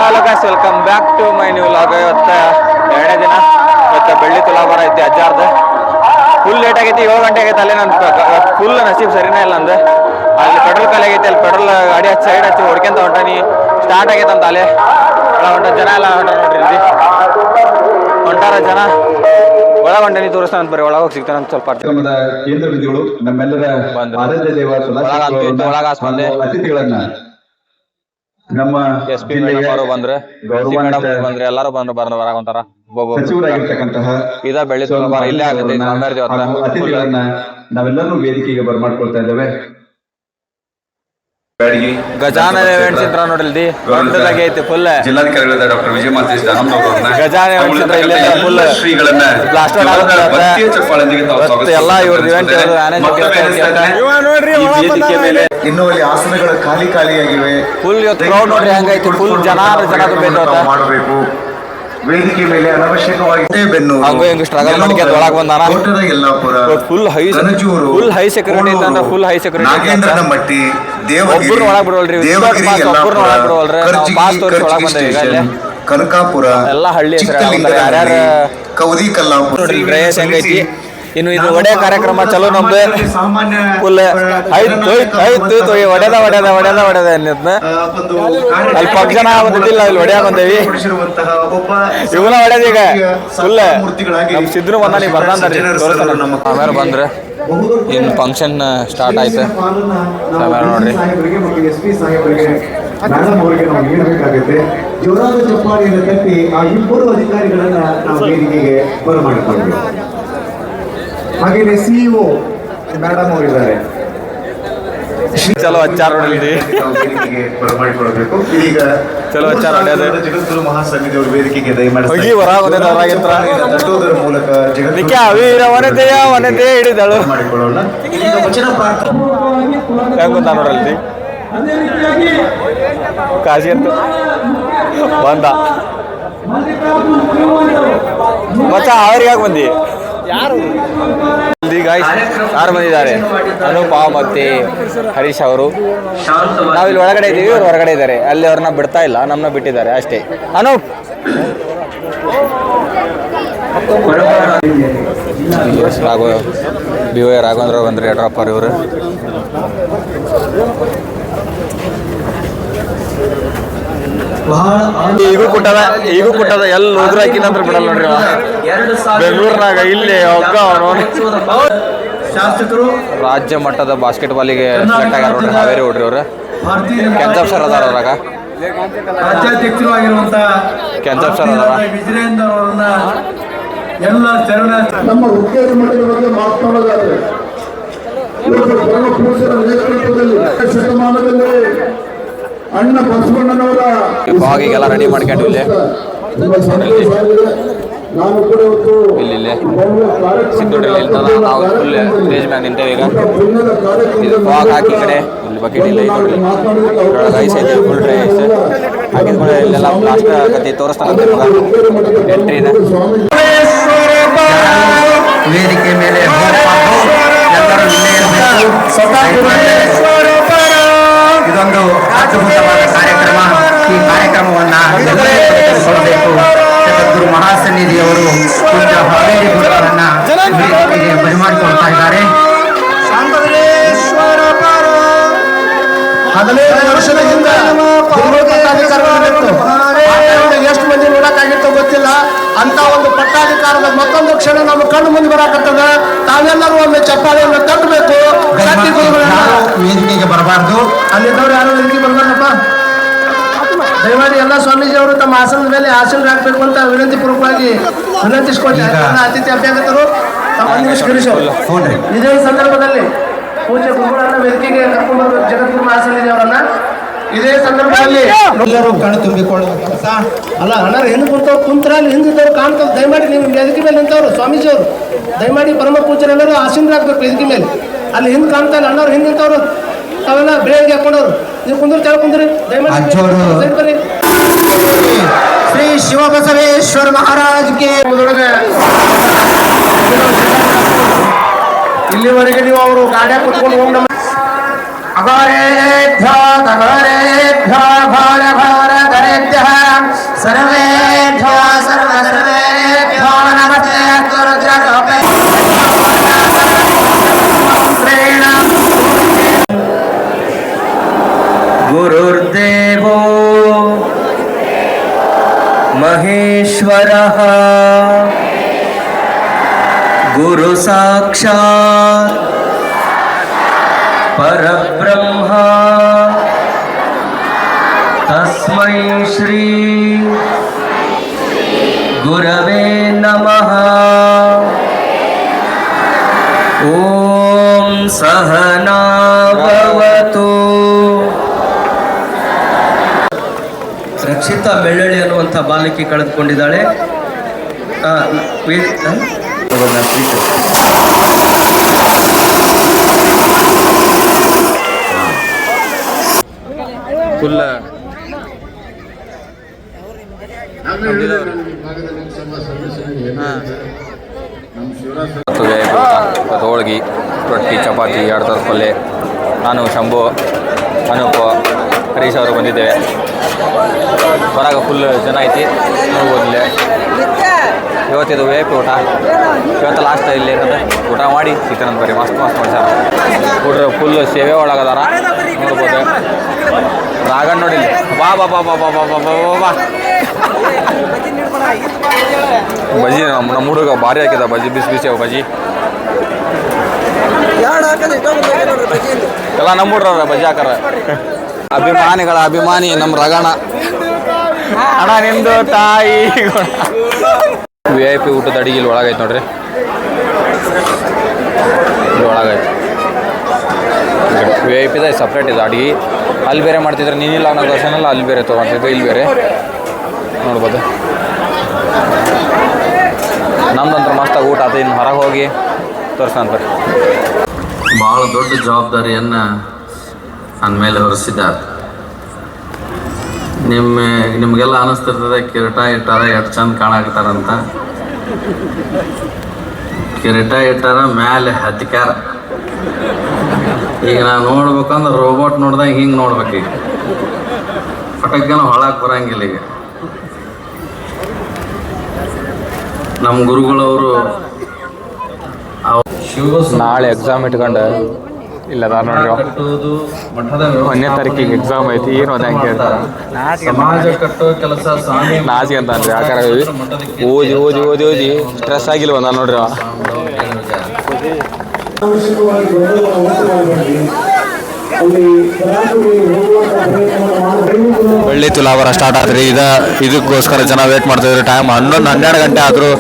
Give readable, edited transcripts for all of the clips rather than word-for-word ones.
Hello guys, welcome back to my new vlog. ಇವತ್ತು ಎರಡನೇ ದಿನ. ಇವತ್ತು ಬೆಳ್ಳಿ ತುಲಾಭಾರ ಐತಿ ಅಜ್ಜಾರ್ದು. ಫುಲ್ ಲೇಟ್ ಆಗೈತಿ, 7 ಗಂಟೆ ಆಗೈತೆ. ಅಲ್ಲೇ ನನ್ನ ಫುಲ್ ನಸೀಬ್ ಸರಿನೇ ಇಲ್ಲ ಅಂದೆ. ಅಲ್ಲಿ ಪೆಟ್ರೋಲ್ ಖಾಲಿ ಆಗೈತಿ. ಅಲ್ಲಿ ಪೆಟ್ರೋಲ್ ಗಾಡಿ ಹಚ್ಚಿ ಸೈಡ್ ಹಚ್ಚಿ ಹೊಡ್ಕೊಂತ ಹೊಂಟಾನಿ. ಸ್ಟಾರ್ಟ್ ಆಗೈತೆ ಅಂತ ಅಲ್ಲೇ ಹೊಂಟ ಜನ ಎಲ್ಲ ಹೊಂಟಾರ ನೋಡ್ರಿ. ಇಲ್ಲಿ ಹೊಂಟಾರ ಜನ. ಒಳಗೆ ಹೊಂಟಾನಿ, ತೋರಿಸ್ತಾನಂತ. ಬರ್ರಿ ಒಳಗೆ ಹೋಗಿ ಸಿಗ್ತಾನಂತ. ಸ್ವಲ್ಪ ಕೇಂದ್ರ ವಿಧಿಗಳು ನಮ್ಮೆಲ್ಲರ ಆರಾಧ್ಯ ದೇವ ಅತಿಥಿಗಳನ್ನ ನಮ್ಮ SP ಬಂದ್ರೆ ಎಲ್ಲಾರು ಬರಾಕಂತಾರ. ಸಚಿವರಾಗಿರ್ತಕ್ಕಂತಹ ಇದ ಬೆಳ್ಳಿ ತುಲಾಭಾರ ಇಲ್ಲೇ ಆಗುತ್ತೆ. ಅತಿಥಿಗಳನ್ನ ನಾವೆಲ್ಲರೂ ವೇದಿಕೆಗೆ ಬರ್ಮಾಡ್ಕೊಳ್ತಾ ಇದ್ದೇವೆ. ಗಜಾನನ ಇವೆಂಟ್ಸ್ ಚಿತ್ರ ನೋಡ್ರಿ. ದೊಡ್ಡದಾಗಿ ಐತಿ ಫುಲ್. ಜಿಲ್ಲಾಧಿಕಾರಿಗಳಾದ ಡಾಕ್ಟರ್ ವಿಜಯ ಮಾತೇಶ್ ಗಜಾನ ಇವೆಂಟ್ಸ್ ಚಿತ್ರ ಇಲ್ಲೇ ಫುಲ್ ಬ್ಲಾಸ್ಟರ್ ಆಗುತ್ತೆ. ಎಲ್ಲ ಇವ್ರದ್ದು ಇವೆಂಟ್ ಇನ್ನು ಅಲ್ಲಿ ಆಸನಗಳ ಖಾಲಿಯಾಗಿವೆ. ಫುಲ್ ಇವತ್ತು ಕ್ರೌಡ್ ನೋಡ್ರಿ ಹೆಂಗೈತಿ. ಫುಲ್ ಜನ ಮಾಡಬೇಕು. ವೇದಿಕೆ ಮೇಲೆ ಅನವಶ್ಯಕವಾಗಿ ಸ್ಟ್ರಗಲ್ ಮಾಡ್ಕೊಂಡು ಒಳಗೆ ಬಂದಾನ. ಫುಲ್ ಹೈ ಸೆಕ್ಯೂರಿಟಿ ಇತ್ತಂದ್ರೆ ಫುಲ್ ಹೈ ಸೆಕ್ಯೂರಿಟಿ. ನಾಗೇಂದ್ರನಮಟ್ಟಿ, ಒಬ್ಬರು ಒಳಗೆ ಬಿಡೋಲ್ರಿ. ಒಬ್ಬರು ಒಳಗೆ ಬಿಡೋಲ್ರಿ. ನಾವು ಪಾಸ್ ತೋರಿಸಿ ಒಳಗೆ ಬಂದೇವಿ. ಈಗ ಅಲ್ಲಿ ಕನಕಾಪುರ, ಎಲ್ಲ ಹಳ್ಳಿ ಹೆಸರು ಯಾರ್ಯಾರು ಕವದಿ ಕಲ್ಲಾಪುರ ನೋಡ್ರಿ. ಡ್ರೈಸ್ ಹೆಂಗೈತಿ. ಇನ್ನು ಇದು ಒಡೆ ಕಾರ್ಯಕ್ರಮ ಚಲೋ ನಮ್ದು. ಫುಲ್ ಒಡೆದ ಅನ್ನಿದ್ನ. ಅಲ್ಲಿ ಪಕ್ಕ ಜನ ಬಂದಿಲ್ಲ, ಇಲ್ಲಿ ಒಡೆಯ ಬಂದೇವಿ. ಇವನ ಒಡೆದ ಈಗ ಫುಲ್ ನಮ್ ಸಿದ್ರು ಬಂದ. ನೀವು ಬರ್ದಾನ್ರಿ ಆಮೇಲೆ ಬಂದ್ರೆ ಇನ್ನು ಫಂಕ್ಷನ್ ಸ್ಟಾರ್ಟ್ ಆಯ್ತು. ಆಮೇಲೆ ನೋಡ್ರಿ ಮೇಡಮ್ ಅವರಿಗೆ ನಾವು ನೀಡಬೇಕಾಗುತ್ತೆ. ಜೋರಾದ ಚಪ್ಪಾಳಿಯನ್ನು ತಟ್ಟಿ ಆ ಇಬ್ಬರು ಅಧಿಕಾರಿಗಳನ್ನ ನಾವು ವೇದಿಕೆಗೆ ಬರಮಾಡಿಕೊಳ್ಳಬೇಕು. ಹಾಗೇನೆ ಸಿಇಒ ಮೇಡಮ್ ಅವರಿದ್ದಾರೆ. ಚಲೋ ಹಚ್ಚಾರ ನೋಡಿದ್ರಿ. ಬರಮಾಡಿಕೊಳ್ಳಬೇಕು. ಈಗ ಚಲೋ ಹಚ್ಚಾರ ಜಗದ್ಗುರು ಮಹಾಸನ್ನಿಧಿ ಅವರು ವೇದಿಕೆಗೆ ದಯಮಾಡಿ ಮೂಲಕ ವನತೆಯ ಹಿಡಿದಳು ಮಾಡಿಕೊಳ್ಳೋಣ. ವಚನ ಪ್ರಾರ್ಥನೆ ಹೆಂಗ್ ಗೊತ್ತಾ ನೋಡಲ್ರಿ. ಕಾಶಿ ಅಂತ ಬಂದ ಮಚ್ಚ. ಅವ್ರಿಗೆ ಯಾಕೆ ಬಂದಿ? ಯಾರು ಬಂದಿದ್ದಾರೆ? ಅನುಪಾವ್ ಮತ್ತೆ ಹರೀಶ್ ಅವರು. ನಾವಿಲ್ಲಿ ಒಳಗಡೆ ಇದ್ದೀವಿ, ಇವ್ರು ಹೊರಗಡೆ ಇದ್ದಾರೆ. ಅಲ್ಲಿ ಅವ್ರನ್ನ ಬಿಡ್ತಾ ಇಲ್ಲ, ನಮ್ಮನ್ನ ಬಿಟ್ಟಿದ್ದಾರೆ ಅಷ್ಟೇ. ಅನೂಪ್ ರಾಘವೇಂದ್ರ ಬಂದ್ರಿ. ಯಡ್ರಾಪರ್ ಇವರು. ಈಗೂ ಕುಟ್ಟದ ಎಲ್ಲಿ ಹೋದ್ರು ಹಾಕಿನಂತ್ರ ಬಿಡಲ್ಲ ನೋಡ್ರಿ. ಬೆಂಗಳೂರಿನಾಗ ಇಲ್ಲಿ ಶಾಸಕರು ರಾಜ್ಯ ಮಟ್ಟದ ಬಾಸ್ಕೆಟ್ಬಾಲಿಗೆ ಸೆಲೆಕ್ಟ್ ಆಗ್ಯಾರ ನೋಡ್ರಿ. ಹಾವೇರಿ ಹೊಡ್ರಿ ಅವ್ರು. ಕೆಂಚಪ್ ಸರ್ ಅದಾರ ಅದ್ರಾಗ. ರಾಜ್ಯಾಧ್ಯಕ್ಷರು ಆಗಿರುವಂತಹ ಕೆಂಚಪ್ ಸರ್ ಅದಾರ. ವಿಜಯೇಂದ್ರ ಅವರನ್ನ ಎಲ್ಲ ನಮ್ಮ ಹುಕ್ಕೇರಿ ಮಠದ ಬಗ್ಗೆ ಮಾತನಾಡೋದಾದ್ರೆ ಪರಮಪುರುಷರ ನೇತೃತ್ವದಲ್ಲಿ ಶತಮಾನದಲ್ಲಿ ಅಣ್ಣ ಬಸವಣ್ಣನವರ ಬಾಗಿಗೆಲ್ಲ ರೆಡಿ ಮಾಡ್ಕೊಂಡು ಇಲ್ಲಿ ನಾನು ಕೂಡ ಇಲ್ಲಿ ಸಿದ್ದೋಡ್ರಿ ನಿಲ್ತಾನ. ನಾವು ಫುಲ್ ಸ್ಟೇಜ್ ಮ್ಯಾಗ ನಿಂತೇವೆ. ಈಗ ಇದು ಬಾಗ್ ಹಾಕಿ ಕಡೆ ಇಲ್ಲಿ ಬಕೆಟ್ ಇಲ್ಲ ಐಸ್ ಐತೆ. ಫುಲ್ ಡ್ರೈ ಐಸ್ ಹಾಕಿದ್ಮೇಲೆ ಇಲ್ಲೆಲ್ಲ ಬ್ಲಾಸ್ಟ್ ಕತ್ತಿ ತೋರಿಸ್ತಾನೆ ಎಂಟ್ರಿನ. ವೇದಿಕೆ ಮೇಲೆ ಇದೊಂದು ಅದ್ಭುತವಾದ ಕಾರ್ಯಕ್ರಮ. ಈ ಕಾರ್ಯಕ್ರಮವನ್ನು ಜಗದ್ಗುರು ಮಹಾಸನ್ನಿಧಿಯವರು ಹಾವೇರಿ ಗುರುಗಳನ್ನ ವೇದಿಕೆಗೆ ಬರಮಾಡಿಕೊಳ್ತಾ ಇದ್ದಾರೆ. 15 ವರ್ಷದ ಹಿಂದೆ ಎಷ್ಟು ಮಂದಿ ನೋಡಕ್ಕಾಗಿತ್ತೋ ಗೊತ್ತಿಲ್ಲ. ಅಂತ ಒಂದು ಪಟ್ಟಾಧಿಕಾರದ ಮತ್ತೊಂದು ಕ್ಷಣ ನಮ್ಮ ಕಣ್ಣು ಮುಂದೆ ಬರಾಕತ್ತದ. ತಾವೆಲ್ಲರೂ ಒಂದು ಚಪ್ಪಾಳೆಯನ್ನು ತಟ್ಟಬೇಕು. ವೇದಿಕೆಗೆ ಬರಬಾರ್ದು. ಅಲ್ಲಿದ್ದವ್ರು ಯಾರು ವೇದಿಕೆ ಬರಬಾರ್ದಪ್ಪ. ದಯಮಾಡಿ ಎಲ್ಲ ಸ್ವಾಮೀಜಿ ಅವರು ತಮ್ಮ ಆಸನದ ಮೇಲೆ ಆಸೀನರಾಗಬೇಕು ಅಂತ ವಿನಂತಿ ಪೂರ್ವಕವಾಗಿ ವಿನಂತಿಸಿಕೊಳ್ತಾರೆ. ಅತಿಥಿ ಅಭ್ಯಾಗತರು ಇದೇ ಸಂದರ್ಭದಲ್ಲಿ ಪೂಜ್ಯ ಗುರುಗಳನ್ನ ವೇದಿಕೆಗೆ ಕರ್ಕೊಂಡು ಜಗದ್ಗುರು ಮಹಾಸನ್ನಿಧಿ ಅವರನ್ನ ಇದೇ ಸಂದರ್ಭದಲ್ಲಿ ಎಲ್ಲರೂ ಕಣ್ಣು ತುಂಬಿಕೊಳ್ಳುವ ಕೆಲಸ ಅಲ್ಲ. ಅಣ್ಣರು ಹೆಣ್ಣು ಕುಂತ್ರ ಅಲ್ಲಿ ಹಿಂದಿದ್ದವ್ರು ಕಾಣ್ತವ್ರು. ದಯಮಾಡಿ ನೀವು ವೇದಿಕೆ ಮೇಲೆ ನಿಂತವ್ರು ಸ್ವಾಮೀಜಿ ಅವರು ದಯಮಾಡಿ ಪರಮ ಪೂಜ್ಯರೆಲ್ಲರೂ ಆಸೀನರಾಗಬೇಕು ವೇದಿಕೆ ಮೇಲೆ. ಅಲ್ಲಿ ಹಿಂದೆ ಕಾಣ್ತಾ ಇಲ್ಲ ಅಣ್ಣವ್ರು ಹಿಂದೆ ನಿಂತವ್ರು. ಅವೆಲ್ಲ ಬೆಳಗ್ಗೆ ಹಾಕೊಂಡವ್ರು. ನೀವು ಕುಂದ್ರು ತೆಳ ಕುಂದ್ರಿ ದಯಮಾಡಿ. ಶ್ರೀ ಶಿವಬಸವೇಶ್ವರ ಮಹಾರಾಜ್ಗೆ ಇಲ್ಲಿವರೆಗೆ ನೀವು ಅವರು ಗಾಡಿಯಾಗ ಕುತ್ಕೊಂಡು ಹೋಗಿ ನಮ್ಮ ಅಗರೇಭ್ಯ ಭಾರ ಭಾರ ಧರೇಭ್ಯ महेश्वरः गुरु साक्षात् परब्रह्म तस्मै श्री गुरवे नमः। ओम सहना भवतु। ರಕ್ಷಿತಾ ಬೆಳ್ಳಳ್ಳಿ ಅನ್ನುವಂಥ ಬಾಲಕಿ ಕಳೆದುಕೊಂಡಿದ್ದಾಳೆ. ಫುಲ್ ಹೋಳ್ಗಿ ರೊಟ್ಟಿ ಚಪಾತಿ 2 ಥರದ ಪಲ್ಯ. ನಾನು ಶಂಭು ಅನೂಪ ಹರೀಶ್ ಅವರು ಬಂದಿದ್ದೇವೆ. ಹೊರಗೆ ಫುಲ್ ಜನ ಐತಿ ನೋಡ್ಬೋದಿಲ್ಲ. ಇವತ್ತಿದು ವಿ ಐ ಪಿ ಊಟ. ಇವತ್ತು ಲಾಸ್ಟ್ ಇಲ್ಲಿ ಏನಂದ್ರೆ ಊಟ ಮಾಡಿ ಸಿಗ್ತಾನಂತ ಬರ್ರಿ. ಮಸ್ತ್ ಮಾಡ್ಸಾರ ಹುಡ್ರು. ಫುಲ್ ಸೇವೆ ಒಳಗದಾರ ನೋಡ್ಬೋದು. ರಾಗಣ್ಣ ನೋಡಿ ಬಾ ಬಾ ಬಾ ಬಾ ಬಾ ಬಾ ಬಾ ಬಾ ಬಾ ಬಜ್ಜಿ ನಮ್ಮ ಹುಡುಗ ಭಾರಿ ಹಾಕಿದ ಬಜ್ಜಿ. ಬಿಸಿ ಬಿಸಿ ಅವು ಬಜ್ಜಿ ಎಲ್ಲ ನಮ್ಮ ಹುಡ್ರ ಬಜ್ಜಿ ಹಾಕಾರ. ಅಭಿಮಾನಿಗಳ ಅಭಿಮಾನಿ ನಮ್ಮ ರಗಣ ಅಣ್ಣ ನಿಮ್ದು ತಾಯಿ. ವಿ ಐ ಪಿ ಊಟದ ಅಡಿಗೆ ಇಲ್ಲಿ ಒಳಗೈತೆ ನೋಡ್ರಿ. ಇಲ್ಲಿ ಒಳಗೈತೆ ವಿ ಐ ಪಿದ ಸಪ್ರೇಟ್ ಇದೆ ಅಡಿಗೆ. ಅಲ್ಲಿ ಬೇರೆ ಮಾಡ್ತಿದ್ರೆ ನೀನಿಲ್ಲ ಅನ್ನೋ ದರ್ಶನಲ್ಲ, ಅಲ್ಲಿ ಬೇರೆ ತೊಗೊಳ್ತಿದ್ದೆ, ಇಲ್ಲಿ ಬೇರೆ ನೋಡ್ಬೋದು. ನಮ್ದಂತ್ರ ಮಸ್ತಾಗಿ ಊಟ ಆತ. ಇನ್ನು ಹೊರಗೆ ಹೋಗಿ ತೋರಿಸ್ಕೊಂತಾರೆ. ಭಾಳ ದೊಡ್ಡ ಜವಾಬ್ದಾರಿಯನ್ನು ನನ್ನ ಮೇಲೆ ಹೊರಿಸಿದ್ದಾರೆ. ನಿಮಗೆಲ್ಲ ಅನ್ನಿಸ್ತಿರ್ತದೆ ಕಿರೀಟ ಇಟ್ಟಾರ ಎಷ್ಟು ಚಂದ ಕಾಣಾಕತ್ತಾರಂತ. ಕಿರೀಟ ಇಟ್ಟಾರ ಮ್ಯಾಲೆ ಹತ್ತಿಕ್ಯಾರ. ಈಗ ನಾನು ನೋಡ್ಬೇಕಂದ್ರೆ ರೋಬೋಟ್ ನೋಡ್ದಾಗ ಹಿಂಗೆ ನೋಡ್ಬೇಕು. ಈಗ ಪಟಕ್ಕೇನೋ ಹೊಳಕ್ಕೆ ಬರಂಗಿಲ್ಲ. ಈಗ ನಮ್ಮ ಗುರುಗಳವರು ನಾಳೆ ಎಕ್ಸಾಮ್ ಇಟ್ಕೊಂಡು ಇಲ್ಲ ನೋಡ್ರಿ. 1ನೇ ತಾರೀಕಿಗೆ ಎಕ್ಸಾಮ್ ಐತಿ. ಏನು ಅದ ಹಂಗೆ ಸಮಾಜ ಕಟ್ಟೋ ಕೆಲಸ ನಾಚಿಗೆ ಅಂತ ಅನ್ರಿ. ಯಾಕಾರ ಓದಿ ಓದಿ ಓದಿ ಓದಿ ಸ್ಟ್ರೆಸ್ ಆಗಿಲ್ವ ನಾನು ನೋಡ್ರಿ. ಬೆಳ್ಳಿ ತುಲಾಭಾರ ಸ್ಟಾರ್ಟ್ ಆದ್ರಿ. ಇದಕ್ಕೋಸ್ಕರ ಜನ ವೇಟ್ ಮಾಡ್ತಿದ್ರು. ಟೈಮ್ 11-12 ಗಂಟೆ ಆದರೂ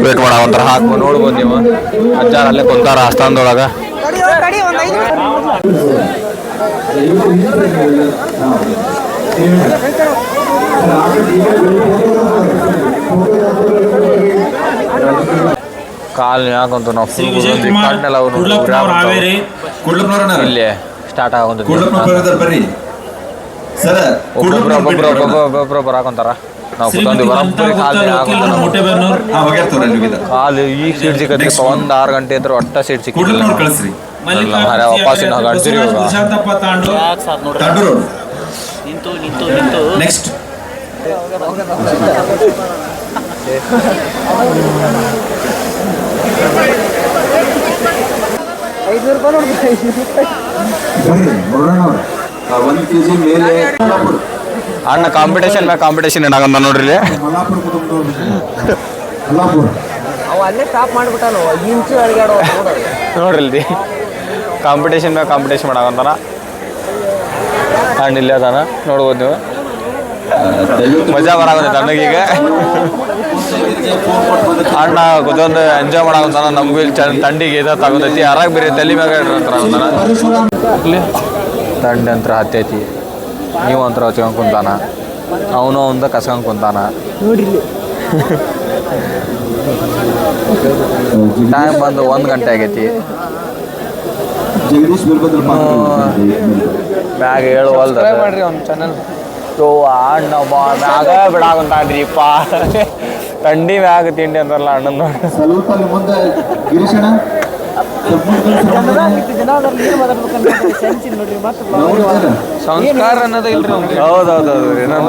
ವೇಟ್ ಮಾಡೋ ಒಂಥರ ಹಾಕಿ ನೋಡ್ಬೋದು ನೀವು. ಅಜ್ಜಾರ ಅಲ್ಲೇ ಕುಂತಾರ ಆಸ್ಥಾನದೊಳಗೆ. ಕಾಲ್ ಯಾಕಂತ ನಾವು ಇಲ್ಲೇ ಸ್ಟಾರ್ಟ್ ಆಗೋದು. ಒಬ್ಬೊಬ್ರು ಹಾಕೊಂತಾರ. ನಾವು ಕುತ್ಕೊಂಡು ಬರೋಬ್ಬರಿ ಕಾಲು ಈಗ ಸೀಟ್ ಸಿಕ್ಕತ್ತೆ. 1-6 ಗಂಟೆ ಇದ್ರೆ ಒಟ್ಟ ಸೀಟ್ ಸಿಕ್ಕಿಲ್ಲ. ವಾಪಸ್ ಗಡ್ಸಿರಿ ನೆಕ್ಸ್ಟ್ ಅಣ್ಣ ಕಾಂಪಿಟೇಷನ್ ಮ್ಯಾಗ ಕಾಂಪಿಟೇಷನ್ ಏನಾಗಂತ ನೋಡ್ರಿ. ನೋಡ್ರಿ ಇಲ್ಲಿ ಕಾಂಪಿಟೇಷನ್ ಮ್ಯಾಗ ಕಾಂಪಿಟೇಷನ್ ಮಾಡಾಕಂತಾನ. ಅಣ್ಣ ಇಲ್ಲೇ ಅದಾನ ನೋಡ್ಬೋದು ನೀವು. ಮಜಾ ಬರಾಕತ್ತೈತೆ ನನಗೀಗ. ಅಣ್ಣ ಕೂತ್ಕೊಂಡು ಎಂಜಾಯ್ ಮಾಡಾಕಂತಾನ. ನಮಗೂ ಇಲ್ಲಿ ತಂಡಿಗೆ ಇದು ತಗೋತೈತಿ. ಯಾರಾಗ ಬೇರೆ ತಲೆ ಮ್ಯಾಗ ಇಟ್ರಂತಾನ. ಇಲ್ಲಿ ತಂಡಿ ಅಂತ ಹತ್ತೈತಿ. ನೀವು ಒಂಥರ ಹಚ್ಕೊಂಡು ಕುಂತಾನ. ಅವನು ಒಂದು ಕಸ್ಕೊಂಡು ಕುಂತಾನ. ಟೈಮ್ ಬಂದು 1 ಗಂಟೆ ಆಗೈತಿ. ಮ್ಯಾಗ ಹೇಳುವಲ್ದ ಮಾಡ್ರಿ ಅವ್ನ ಚಾನಲ್. ಅಣ್ಣ ಮ್ಯಾಗ ಬಿಡಾಕಂತಾನ್ರಿಪ್ಪ. ತಂಡಿ ಮ್ಯಾಗ ತಿಂಡಿ ಅಂತಾರಲ್ಲ ಅಣ್ಣನ ನೋಡಿ. ಸಂಸ್ಕಾರ ಅನ್ನೋದು ಇಲ್ರಿ. ಹೌದೌದೌದು ರೀ. ನನ್ನ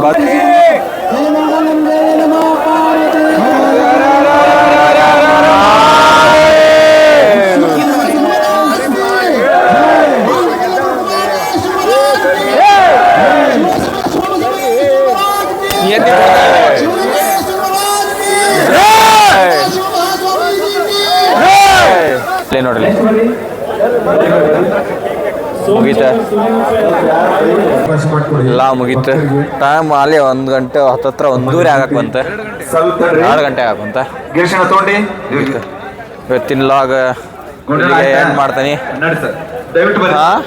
ಮುಗೀತು ಎಲ್ಲ ಮುಗೀತು. ಟೈಮ್ ಅಲ್ಲಿ 1 ಗಂಟೆ ಹತ್ತತ್ರ 1:30 ಆಗಕ್ಕೆ ಬಂತ, 2 ಗಂಟೆ ಆಗಕ್ಕಂತ. ಇವತ್ತಿನ ಲಾಗ್ ಏನು ಮಾಡ್ತೀನಿ ಹಾಂ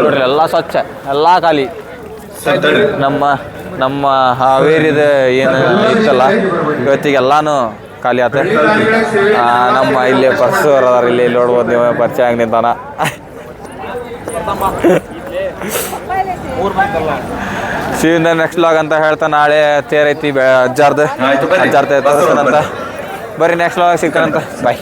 ನೋಡ್ರಿ, ಎಲ್ಲ ಸ್ವಚ್ಛ, ಎಲ್ಲ ಖಾಲಿ. ನಮ್ಮ ಹಾವೇರಿದ ಏನು ಇತ್ತಲ್ಲ ಇವತ್ತಿಗೆಲ್ಲಾನು ಖಾಲಿ ಆತ. ನಮ್ಮ ಇಲ್ಲಿ ಪರ್ಸೂರ್ ಅದಾರ, ಇಲ್ಲಿ ನೋಡ್ಬೋದು ನೀವು, ಪರಿಚಯ ಆಗಿ ನಿಂತಾನ. ಸೀದ ನೆಕ್ಸ್ಟ್ ಲಾಗ್ ಅಂತ ಹೇಳ್ತಾ ನಾಳೆ ತೇರೈತಿ ಅಜ್ಜಾರ್ದು ತೋರಿಸ್ತಾನಂತ. ಬರ್ರಿ ನೆಕ್ಸ್ಟ್ ಲಾಗ್ ಸಿಗ್ತಾನಂತ. ಬಾಯ್.